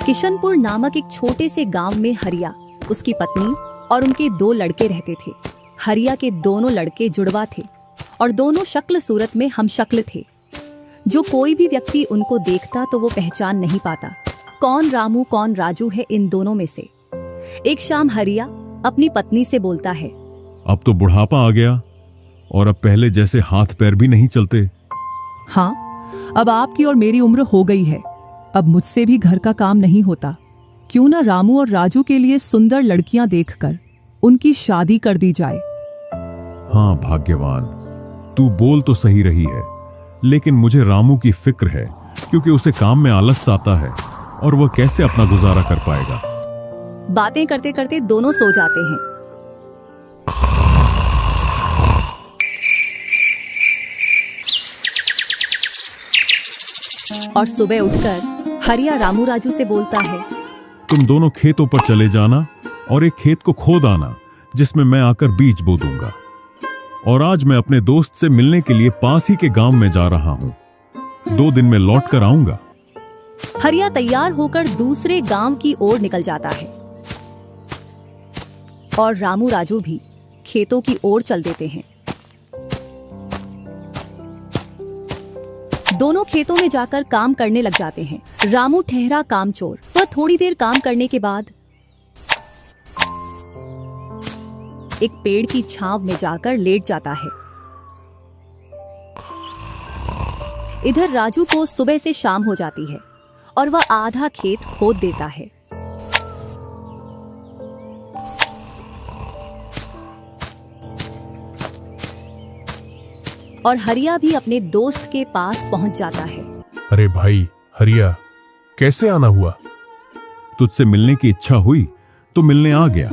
किशनपुर नामक एक छोटे से गांव में हरिया, उसकी पत्नी और उनके 2 लड़के रहते थे। हरिया के दोनों लड़के जुड़वा थे और दोनों शक्ल सूरत में हमशक्ल थे। जो कोई भी व्यक्ति उनको देखता तो वो पहचान नहीं पाता कौन रामू कौन राजू है इन दोनों में से। एक शाम हरिया अपनी पत्नी से बोलता है, अब तो बुढ़ापा आ गया और अब पहले जैसे हाथ पैर भी नहीं चलते। हाँ, अब आपकी और मेरी उम्र हो गई है, अब मुझसे भी घर का काम नहीं होता। क्यों ना रामू और राजू के लिए सुंदर लड़कियां देखकर उनकी शादी कर दी जाए। हाँ भाग्यवान, तू बोल तो सही रही है, लेकिन मुझे रामू की फिक्र है क्योंकि उसे काम में आलस आता है और वह कैसे अपना गुजारा कर पाएगा। बातें करते करते दोनों सो जाते हैं। और सुबह उठकर हरिया रामू राजू से बोलता है, तुम दोनों खेतों पर चले जाना और एक खेत को खोद आना जिसमें मैं आकर बीज बो दूंगा। और आज मैं अपने दोस्त से मिलने के लिए पास ही के गांव में जा रहा हूं। 2 दिन में लौट कर आऊंगा। हरिया तैयार होकर दूसरे गांव की ओर निकल जाता है और रामू राजू भी खेतों की ओर चल देते हैं। दोनों खेतों में जाकर काम करने लग जाते हैं। रामू ठहरा कामचोर। वह थोड़ी देर काम करने के बाद एक पेड़ की छांव में जाकर लेट जाता है। इधर राजू को सुबह से शाम हो जाती है और वह आधा खेत खोद देता है। और हरिया भी अपने दोस्त के पास पहुंच जाता है। अरे भाई हरिया, कैसे आना हुआ? तुझसे मिलने की इच्छा हुई तो मिलने आ गया।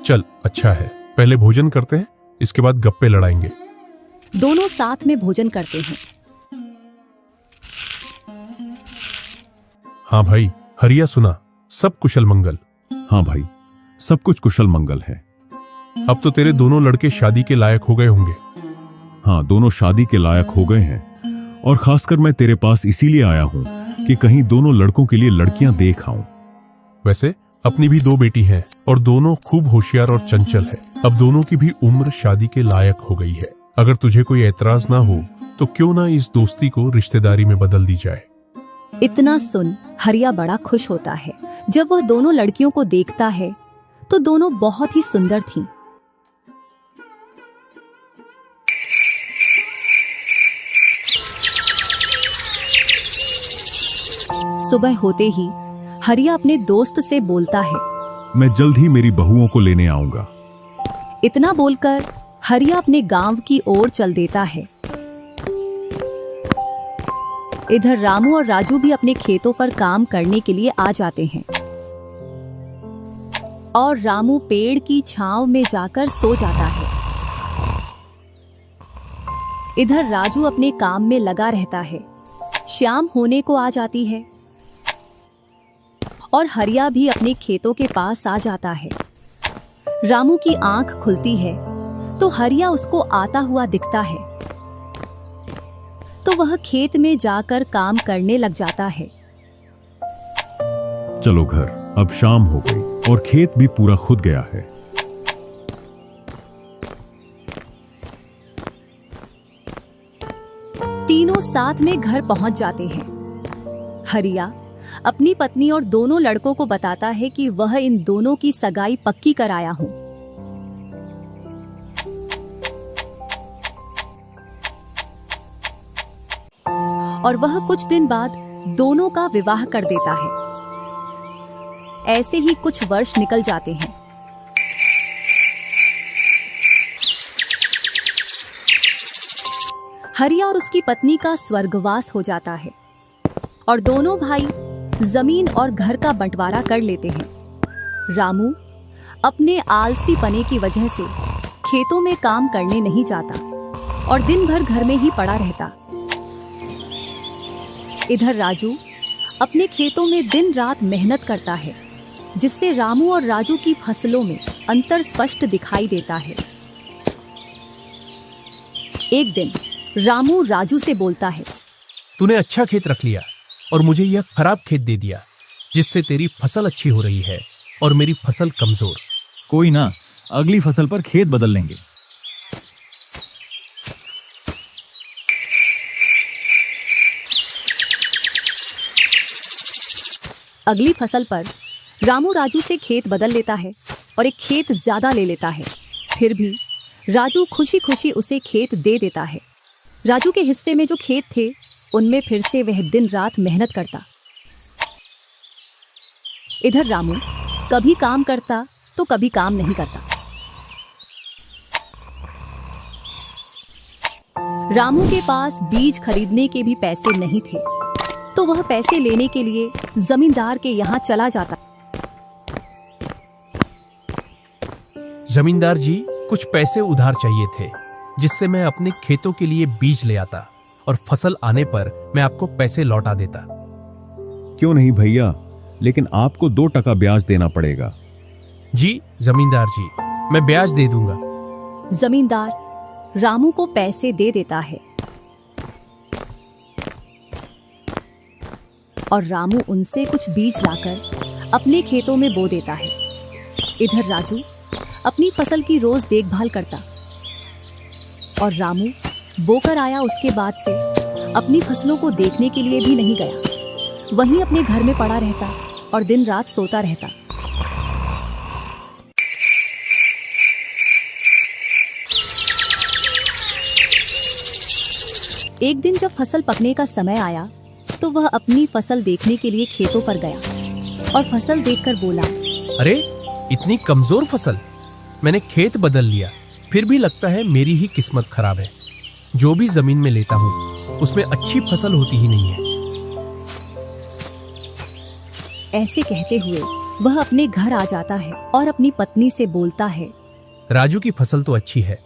चल अच्छा है, पहले भोजन करते हैं, इसके बाद गप्पे लड़ाएंगे। दोनों साथ में भोजन करते हैं। हाँ भाई हरिया, सुना सब कुशल मंगल? हाँ भाई, सब कुछ कुशल मंगल है। अब तो तेरे दोनों लड़के शादी के लायक हो गए होंगे। हाँ, दोनों शादी के लायक हो गए हैं और खासकर मैं तेरे पास इसीलिए आया हूं कि कहीं दोनों लड़कों के लिए लड़कियां देख आऊं। वैसे अपनी भी 2 बेटी हैं और दोनों खूब होशियार और चंचल है। अब दोनों की भी उम्र शादी के लायक हो गई है। अगर तुझे कोई एतराज ना हो तो क्यों ना इस दोस्ती को रिश्तेदारी में बदल दी जाए। इतना सुन हरिया बड़ा खुश होता है। जब वह दोनों लड़कियों को देखता है तो दोनों बहुत ही सुंदर थीं। सुबह होते ही हरिया अपने दोस्त से बोलता है, मैं जल्द ही मेरी बहुओं को लेने आऊंगा। इतना बोलकर हरिया अपने गांव की ओर चल देता है। इधर रामू और राजू भी अपने खेतों पर काम करने के लिए आ जाते हैं और रामू पेड़ की छांव में जाकर सो जाता है। इधर राजू अपने काम में लगा रहता है। शाम होने को आ जाती है और हरिया भी अपने खेतों के पास आ जाता है। रामू की आंख खुलती है तो हरिया उसको आता हुआ दिखता है, तो वह खेत में जाकर काम करने लग जाता है। चलो घर, अब शाम हो गई और खेत भी पूरा खुद गया है। तीनों साथ में घर पहुंच जाते हैं। हरिया अपनी पत्नी और दोनों लड़कों को बताता है कि वह इन दोनों की सगाई पक्की कराया हूं। और वह कुछ दिन बाद दोनों का विवाह कर देता है। ऐसे ही कुछ वर्ष निकल जाते हैं। हरिया और उसकी पत्नी का स्वर्गवास हो जाता है और दोनों भाई जमीन और घर का बंटवारा कर लेते हैं। रामू अपने आलसी पने की वजह से खेतों में काम करने नहीं जाता और दिन भर घर में ही पड़ा रहता। इधर राजू अपने खेतों में दिन रात मेहनत करता है, जिससे रामू और राजू की फसलों में अंतर स्पष्ट दिखाई देता है। एक दिन रामू राजू से बोलता है, तूने अच्छा खेत रख लिया और मुझे यह खराब खेत दे दिया जिससे तेरी फसल अच्छी हो रही है और मेरी फसल कमजोर। कोई ना, अगली फसल पर खेत बदल लेंगे। अगली फसल पर रामू राजू से खेत बदल लेता है और एक खेत ज्यादा ले लेता है। फिर भी राजू खुशी खुशी उसे खेत दे देता है। राजू के हिस्से में जो खेत थे उनमें फिर से वह दिन रात मेहनत करता। इधर रामू कभी काम करता तो कभी काम नहीं करता। रामू के पास बीज खरीदने के भी पैसे नहीं थे, तो वह पैसे लेने के लिए जमींदार के यहाँ चला जाता। जमींदार जी, कुछ पैसे उधार चाहिए थे, जिससे मैं अपने खेतों के लिए बीज ले आता और फसल आने पर मैं आपको पैसे लौटा देता। क्यों नहीं भैया, लेकिन आपको 2% ब्याज देना पड़ेगा। जी जमींदार जी, मैं ब्याज दे दूंगा। जमींदार रामू को पैसे दे देता है और रामू उनसे कुछ बीज लाकर अपने खेतों में बो देता है। इधर राजू अपनी फसल की रोज देखभाल करता और रामू बोकर आया उसके बाद से अपनी फसलों को देखने के लिए भी नहीं गया। वहीं अपने घर में पड़ा रहता और दिन रात सोता रहता। एक दिन जब फसल पकने का समय आया तो वह अपनी फसल देखने के लिए खेतों पर गया और फसल देखकर बोला, अरे इतनी कमजोर फसल! मैंने खेत बदल लिया, फिर भी लगता है मेरी ही किस्मत खराब है। जो भी जमीन में लेता हूँ उसमें अच्छी फसल होती ही नहीं है। ऐसे कहते हुए वह अपने घर आ जाता है और अपनी पत्नी से बोलता है, राजू की फसल तो अच्छी है,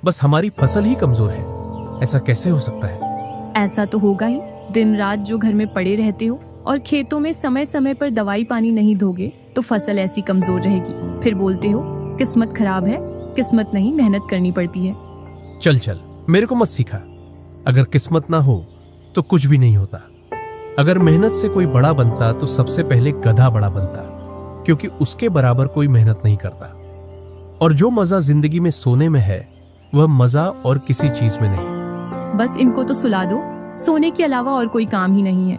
बस हमारी फसल ही कमजोर है। ऐसा कैसे हो सकता है? ऐसा तो होगा ही। दिन रात जो घर में पड़े रहते हो और खेतों में समय समय पर दवाई पानी नहीं दोगे तो फसल ऐसी कमजोर रहेगी। फिर बोलते हो किस्मत खराब है। किस्मत नहीं, मेहनत करनी पड़ती है। चल चल, मेरे को मत सिखा। अगर किस्मत ना हो तो कुछ भी नहीं होता। अगर मेहनत से कोई बड़ा बनता तो सबसे पहले गधा बड़ा बनता, क्योंकि उसके बराबर कोई मेहनत नहीं करता। और जो मजा जिंदगी में सोने में है वह मजा और किसी चीज में नहीं। बस इनको तो सुला दो, सोने के अलावा और कोई काम ही नहीं है।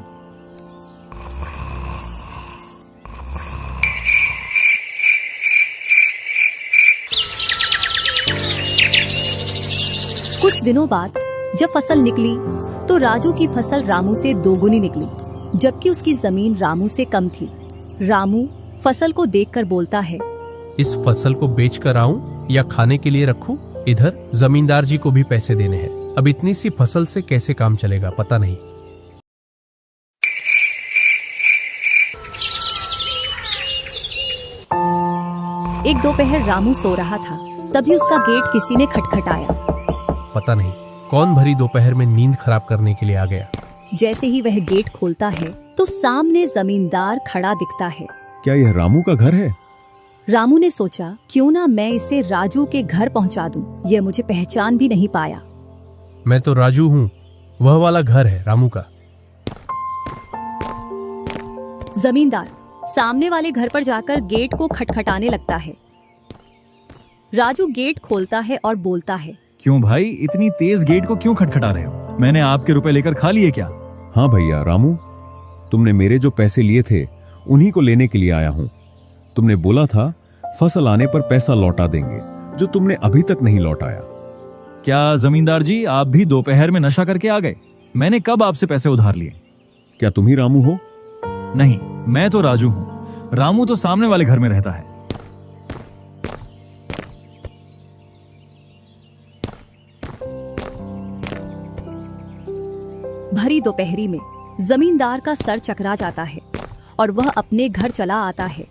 कुछ दिनों बाद जब फसल निकली तो राजू की फसल रामू से दोगुनी निकली, जबकि उसकी जमीन रामू से कम थी। रामू फसल को देखकर बोलता है, इस फसल को बेच कर आऊं या खाने के लिए रखूं? इधर जमींदार जी को भी पैसे देने हैं। अब इतनी सी फसल से कैसे काम चलेगा पता नहीं। एक दोपहर रामू सो रहा था, तभी उसका गेट किसी ने खटखटाया। पता नहीं कौन भरी दोपहर में नींद खराब करने के लिए आ गया। जैसे ही वह गेट खोलता है तो सामने जमींदार खड़ा दिखता है। क्या यह रामू का घर है? रामू ने सोचा, क्यों ना मैं इसे राजू के घर पहुंचा दूं। यह मुझे पहचान भी नहीं पाया। मैं तो राजू हूँ, वह वाला घर है रामू का। जमींदार सामने वाले घर पर जाकर गेट को खटखटाने लगता है। राजू गेट खोलता है और बोलता है, क्यों भाई, इतनी तेज गेट को क्यों खटखटा रहे हो? मैंने आपके रुपए लेकर खा लिए क्या? हाँ भैया रामू, तुमने मेरे जो पैसे लिए थे उन्हीं को लेने के लिए आया हूँ। तुमने बोला था फसल आने पर पैसा लौटा देंगे, जो तुमने अभी तक नहीं लौटाया। क्या जमींदार जी, आप भी दोपहर में नशा करके आ गए? मैंने कब आपसे पैसे उधार लिए? क्या तुम ही रामू हो? नहीं, मैं तो राजू हूँ। रामू तो सामने वाले घर में रहता है। भरी दोपहरी में जमींदार का सर चकरा जाता है और वह अपने घर चला आता है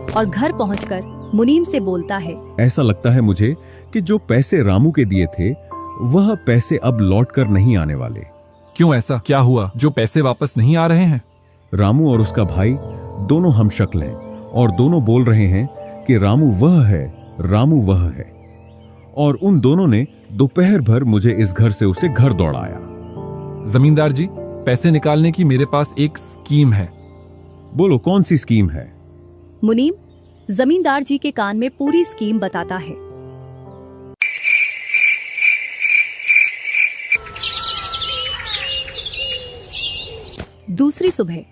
और घर पहुंचकर मुनीम से बोलता है, ऐसा लगता है मुझे कि जो पैसे रामू के दिए थे वह पैसे अब लौटकर नहीं आने वाले। क्यों, ऐसा क्या हुआ जो पैसे वापस नहीं आ रहे हैं? रामू और उसका भाई दोनों हमशक्ल हैं और दोनों बोल रहे हैं कि रामू वह है, रामू वह है। और उन दोनों ने दोपहर भर मुझे इस घर से उसे घर दौड़ाया। जमींदार जी, पैसे निकालने की मेरे पास एक स्कीम है। बोलो कौन सी स्कीम है? मुनीम जमींदार जी के कान में पूरी स्कीम बताता है। दूसरी सुबह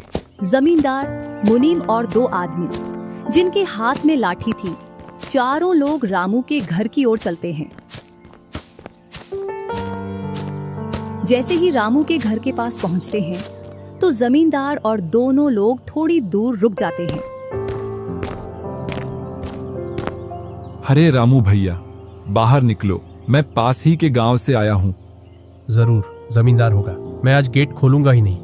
जमींदार, मुनीम और दो आदमी जिनके हाथ में लाठी थी, चारों लोग रामू के घर की ओर चलते हैं। जैसे ही रामू के घर के पास पहुंचते हैं तो जमींदार और दोनों लोग थोड़ी दूर रुक जाते हैं। अरे रामू भैया, बाहर निकलो, मैं पास ही के गांव से आया हूँ। जरूर जमींदार होगा, मैं आज गेट खोलूंगा ही नहीं।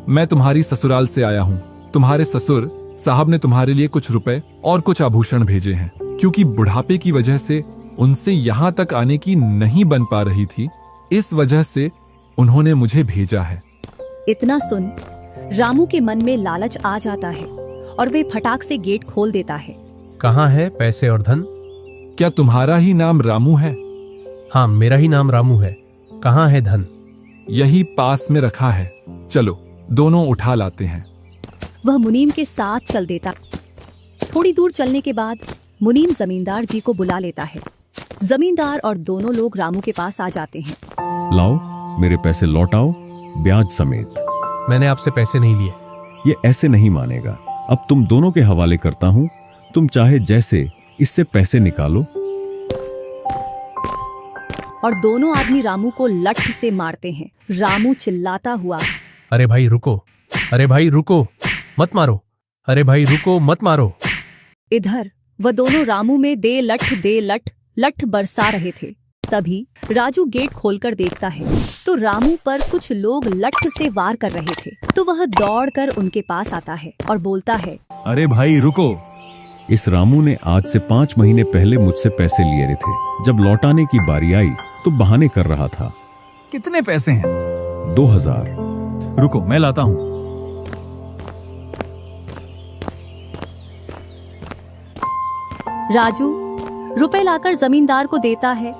मैं तुम्हारी ससुराल से आया हूँ। तुम्हारे ससुर साहब ने तुम्हारे लिए कुछ रुपए और कुछ आभूषण भेजे हैं, क्योंकि बुढ़ापे की वजह से उनसे यहाँ तक आने की नहीं बन पा रही थी, इस वजह से उन्होंने मुझे भेजा है। इतना सुन रामू के मन में लालच आ जाता है और वे फटाक से गेट खोल देता है। कहाँ है पैसे और धन? क्या तुम्हारा ही नाम रामू है? हाँ, मेरा ही नाम रामू है। कहाँ है धन? यही पास में रखा है, चलो दोनों उठा लाते हैं। वह मुनीम के साथ चल देता। थोड़ी दूर चलने के बाद मुनीम जमींदार जी को बुला लेता है। जमींदार और दोनों लोग रामू के पास आ जाते हैं। लाओ मेरे पैसे लौटाओ, ब्याज समेत। मैंने आपसे पैसे नहीं लिए। ये ऐसे नहीं मानेगा। अब तुम दोनों के हवाले करता हूं, तुम चाहे जैसे इससे पैसे निकालो। और दोनों आदमी रामू को लठ से मारते हैं। रामू चिल्लाता हुआ, अरे भाई रुको, अरे भाई रुको, मत मारो, अरे भाई रुको, मत मारो। इधर वह दोनों रामू में दे लठ लठ बरसा रहे थे। तभी राजू गेट खोलकर देखता है तो रामू पर कुछ लोग लठ से वार कर रहे थे। तो वह दौड़कर उनके पास आता है और बोलता है, अरे भाई रुको। इस रामू ने आज से 5 महीने पहले मुझसे पैसे लिए थे। जब लौटाने की बारी आई तो बहाने कर रहा था। कितने पैसे हैं? 2000। रुको मैं लाता हूं। राजू रुपए लाकर जमींदार को देता है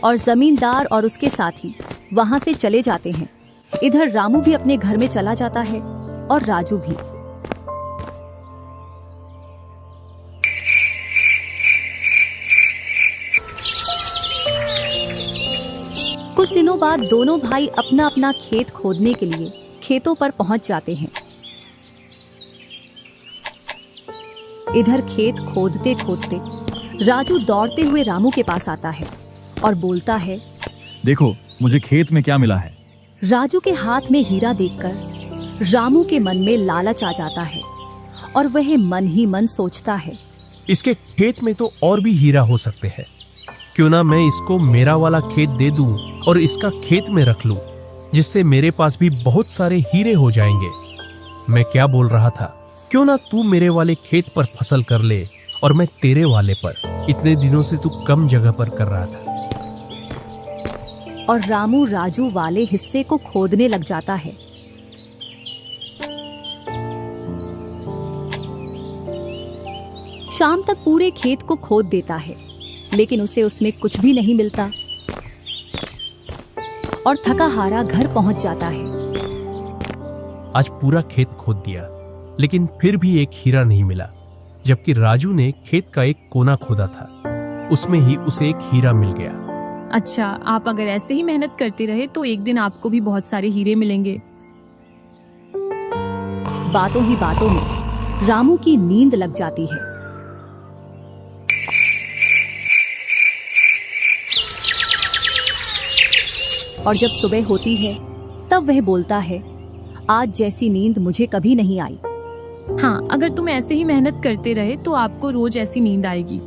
और जमींदार और उसके साथी वहां से चले जाते हैं। इधर रामू भी अपने घर में चला जाता है और राजू भी। कुछ दिनों बाद दोनों भाई अपना अपना खेत खोदने के लिए खेतों पर पहुंच जाते हैं। इधर खेत खोदते खोदते राजू दौड़ते हुए रामू के पास आता है और बोलता है, देखो मुझे खेत में क्या मिला है। राजू के हाथ में हीरा देखकर रामू के मन में लालच आ जाता है और वह मन ही मन सोचता है, इसके खेत में तो और भी हीरा हो सकते हैं। क्यों ना मैं इसको मेरा वाला खेत दे दूं और इसका खेत में रख लूं, जिससे मेरे पास भी बहुत सारे हीरे हो जाएंगे। मैं क्या बोल रहा था, क्यों ना तू मेरे वाले खेत पर फसल कर ले और मैं तेरे वाले पर। इतने दिनों से तू कम जगह पर कर रहा था। और रामू राजू वाले हिस्से को खोदने लग जाता है। शाम तक पूरे खेत को खोद देता है, लेकिन उसे उसमें कुछ भी नहीं मिलता और थका हारा घर पहुंच जाता है। आज पूरा खेत खोद दिया, लेकिन फिर भी एक हीरा नहीं मिला, जबकि राजू ने खेत का एक कोना खोदा था, उसमें ही उसे एक हीरा मिल गया। अच्छा, आप अगर ऐसे ही मेहनत करते रहे तो एक दिन आपको भी बहुत सारे हीरे मिलेंगे। बातों ही बातों में रामू की नींद लग जाती है। और जब सुबह होती है तब वह बोलता है, आज जैसी नींद मुझे कभी नहीं आई। हाँ, अगर तुम ऐसे ही मेहनत करते रहे तो आपको रोज ऐसी नींद आएगी।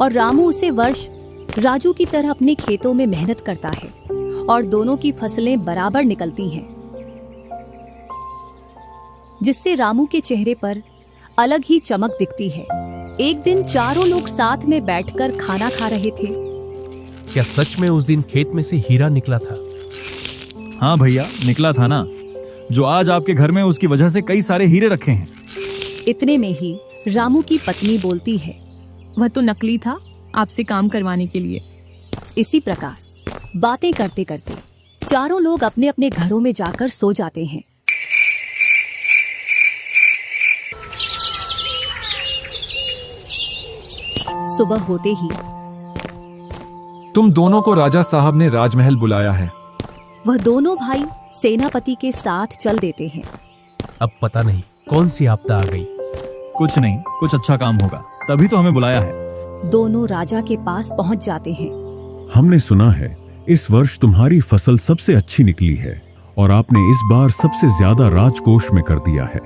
और रामू उसे वर्ष राजू की तरह अपने खेतों में मेहनत करता है और दोनों की फसलें बराबर निकलती हैं, जिससे रामू के चेहरे पर अलग ही चमक दिखती है। एक दिन चारों लोग साथ में बैठकर खाना खा रहे थे। क्या सच में उस दिन खेत में से हीरा निकला था? हाँ भैया, निकला था ना। जो आज आपके घर में उसकी वजह से कई सारे हीरे रखे हैं। इतने में ही रामू की पत्नी बोलती है, वह तो नकली था, आपसे काम करवाने के लिए। इसी प्रकार बातें करते करते चारों लोग अपने अपने घरों में जाकर सो जाते हैं। सुबह होते ही तुम दोनों को राजा साहब ने राजमहल बुलाया है। वह दोनों भाई सेनापति के साथ चल देते हैं। अब पता नहीं कौन सी आपदा आ गई। कुछ नहीं, कुछ अच्छा काम होगा, तभी तो हमें बुलाया है। दोनों राजा के पास पहुंच जाते हैं। हमने सुना है इस वर्ष तुम्हारी फसल सबसे अच्छी निकली है और आपने इस बार सबसे ज्यादा राजकोष में कर दिया है।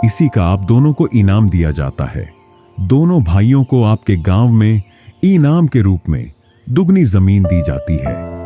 इसी का आप दोनों को इनाम दिया जाता है। दोनों भाइयों को आपके गांव में इनाम के रूप में दुगनी जमीन दी जाती है।